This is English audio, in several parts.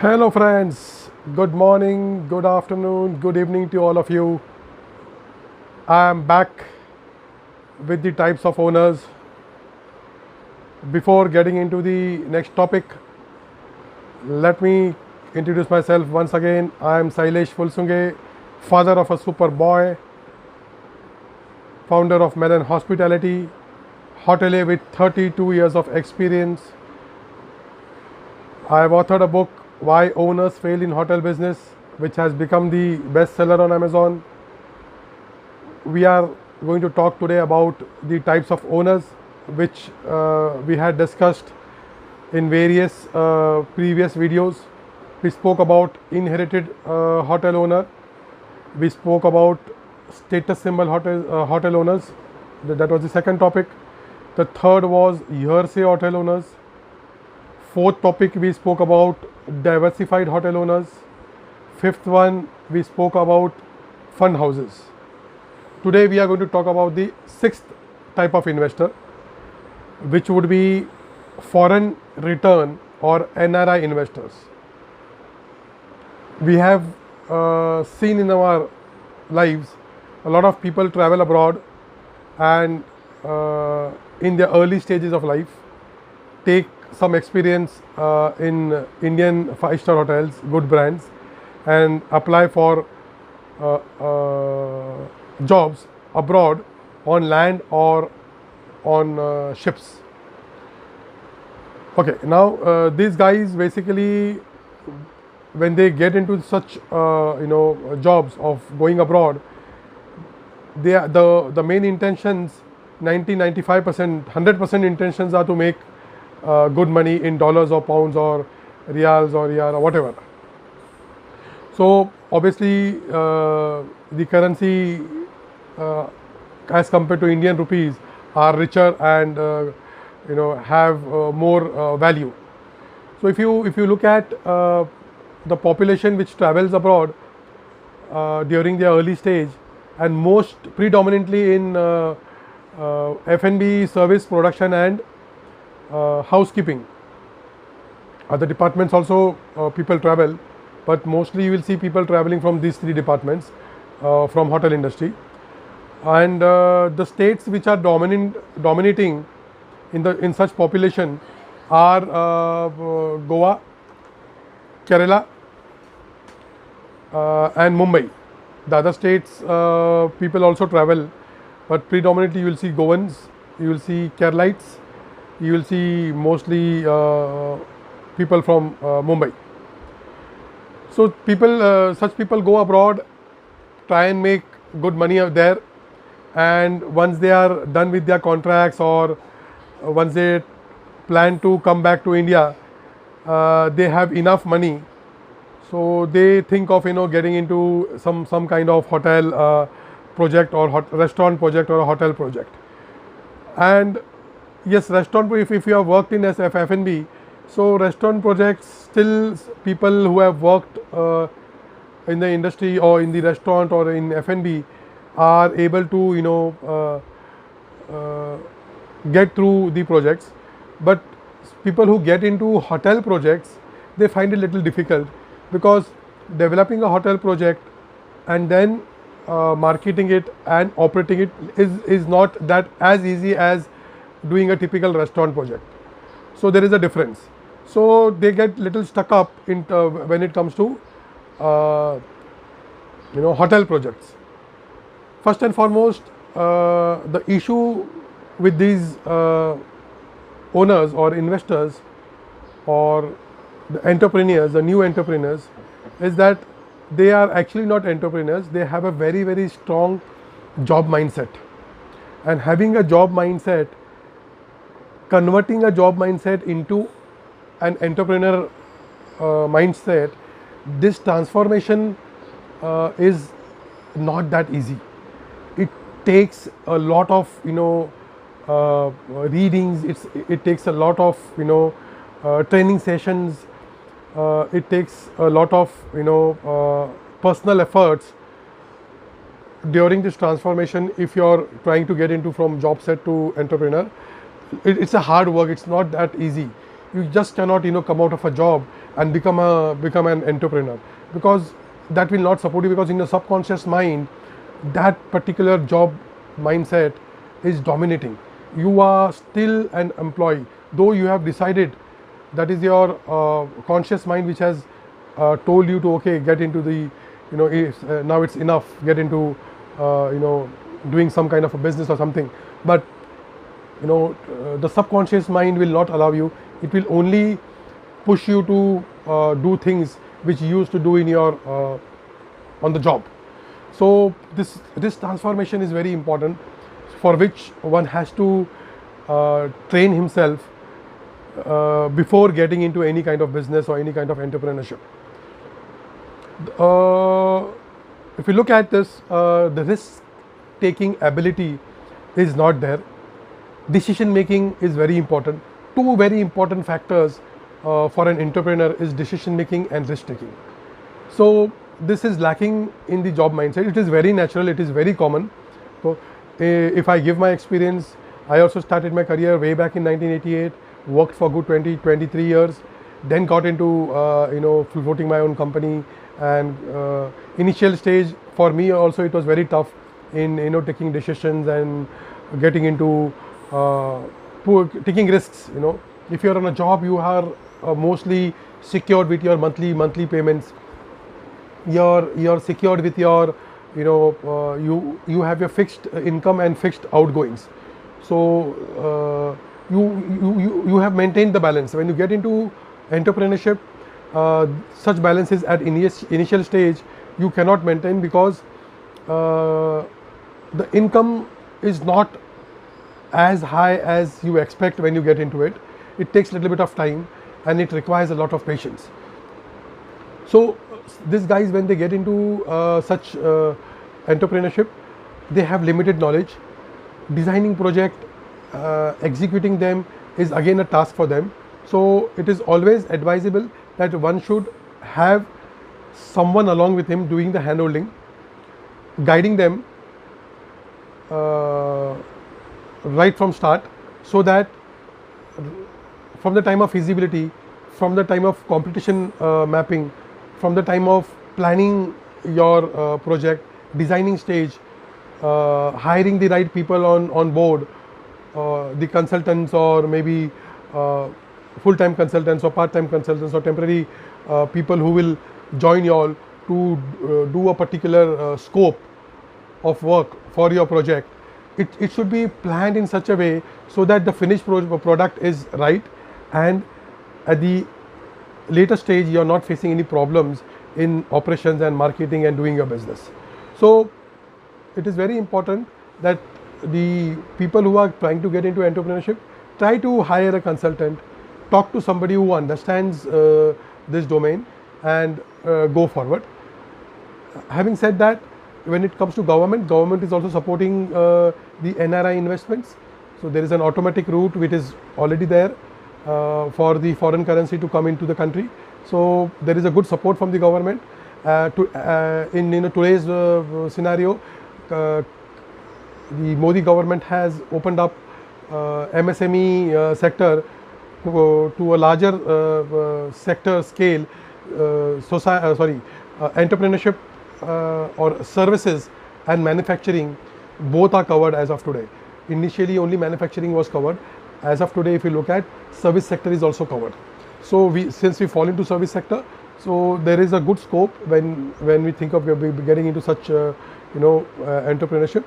Hello friends, good morning, good afternoon, good evening to all of you. I am back with the types of owners. Before getting into the next topic, let me introduce myself once again. I am Sailesh Fulsunge, father of a super boy, founder of Melon Hospitality, hotelier with 32 years of experience. I have authored a book, Why Owners Fail in Hotel Business, which has become the bestseller on Amazon. We are going to talk today about the types of owners which we had discussed in various previous videos. We spoke about inherited hotel owner. We spoke about status symbol hotel owners. That was the second topic. The third was hearsay hotel owners. Fourth topic we spoke about diversified hotel owners. Fifth one we spoke about fund houses. Today we are going to talk about the sixth type of investor, which would be foreign return or NRI investors. We have seen in our lives a lot of people travel abroad and in the early stages of life take some experience in Indian five-star hotels, good brands, and apply for jobs abroad on land or on ships. Okay, now these guys basically, when they get into such jobs of going abroad, they are the main intentions, 95%, 100% intentions are to make good money in dollars or pounds or reals or riyal or whatever. So obviously the currency as compared to Indian rupees are richer and have more value. So if you look at the population which travels abroad during their early stage, and most predominantly in F&B, service, production and housekeeping. Other departments also people travel, but mostly you will see people traveling from these three departments from hotel industry. And the states which are dominating in such population are Goa, Kerala and Mumbai. The other states people also travel, but predominantly you will see Goans, you will see Keralites, you will see mostly people from Mumbai. So such people go abroad, try and make good money out there, and once they are done with their contracts or once they plan to come back to India, they have enough money, so they think of getting into some kind of hotel project or restaurant project or a hotel project. And yes, restaurant, if you have worked in F&B, so restaurant projects, still people who have worked in the industry or in the restaurant or in F&B are able to get through the projects. But people who get into hotel projects, they find it a little difficult, because developing a hotel project and then marketing it and operating it is not that as easy as doing a typical restaurant project. So there is a difference. So they get little stuck up in when it comes to hotel projects. First and foremost, the issue with these owners or investors or the entrepreneurs, the new entrepreneurs, is that they are actually not entrepreneurs. They have a very strong job mindset, and having a job mindset, converting a job mindset into an entrepreneur mindset, this transformation is not that easy. It takes a lot of readings. It takes a lot of training sessions. It takes a lot of personal efforts during this transformation. If you are trying to get into from job set to entrepreneur, it's a hard work. It's not that easy. You just cannot come out of a job and become an entrepreneur, because that will not support you, because in your subconscious mind that particular job mindset is dominating. You are still an employee, though you have decided, that is your conscious mind which has told you to, okay, get into the, now it's enough, get into doing some kind of a business or something. But the subconscious mind will not allow you. It will only push you to do things which you used to do in your on the job. So this transformation is very important, for which one has to train himself before getting into any kind of business or any kind of entrepreneurship. If you look at this, the risk taking ability is not there. Decision making is very important. Two very important factors for an entrepreneur is decision making and risk taking. So this is lacking in the job mindset. It is very natural, it is very common. So if I give my experience, I also started my career way back in 1988, worked for good 23 years, then got into floating my own company. And initial stage for me also, it was very tough in taking decisions and getting into taking risks. If you are on a job, you are mostly secured with your monthly payments. You're secured with your you have your fixed income and fixed outgoings. So you have maintained the balance. When you get into entrepreneurship, such balances at initial stage you cannot maintain, because the income is not as high as you expect when you get into it. It takes a little bit of time and it requires a lot of patience. So these guys, when they get into such entrepreneurship, they have limited knowledge. Designing project, executing them is again a task for them. So it is always advisable that one should have someone along with him doing the handholding, guiding them right from start, so that from the time of feasibility, from the time of competition mapping, from the time of planning your project, designing stage, hiring the right people on board, the consultants, or maybe full-time consultants or part-time consultants or temporary people who will join you all to do a particular scope of work for your project. It should be planned in such a way so that the finished product is right, and at the later stage you are not facing any problems in operations and marketing and doing your business. So it is very important that the people who are trying to get into entrepreneurship try to hire a consultant, talk to somebody who understands this domain, and go forward. Having said that, when it comes to government is also supporting the NRI investments. So there is an automatic route which is already there for the foreign currency to come into the country. So there is a good support from the government. In today's scenario, the Modi government has opened up MSME sector to a larger sector scale. Entrepreneurship or services and manufacturing, both are covered as of today. Initially only manufacturing was covered. As of today, if you look at, service sector is also covered. So since we fall into service sector, so there is a good scope when we think of getting into such entrepreneurship.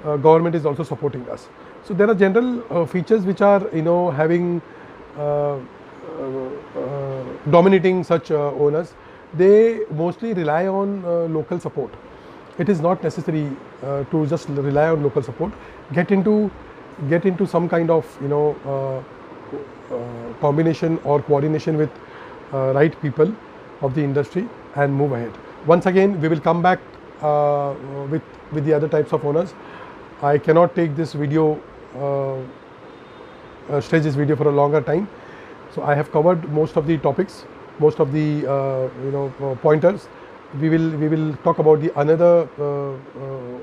Government is also supporting us. So there are general features which are having dominating such owners. They mostly rely on local support. It is not necessary to just rely on local support. Get into some kind of combination or coordination with right people of the industry and move ahead. Once again, we will come back with the other types of owners. I cannot take this video, stretch this video for a longer time. So I have covered most of the topics, most of the pointers. We will talk about the another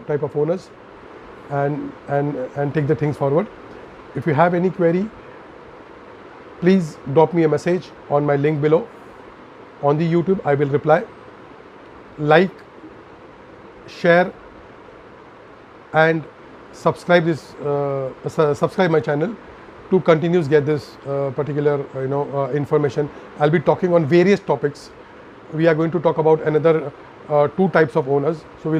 type of owners and take the things forward. If you have any query, please drop me a message on my link below. on the YouTube, I will reply. Like, share, and subscribe subscribe my channel to continuously get this particular information. I'll be talking on various topics. We are going to talk about another 2 types of owners. So we'll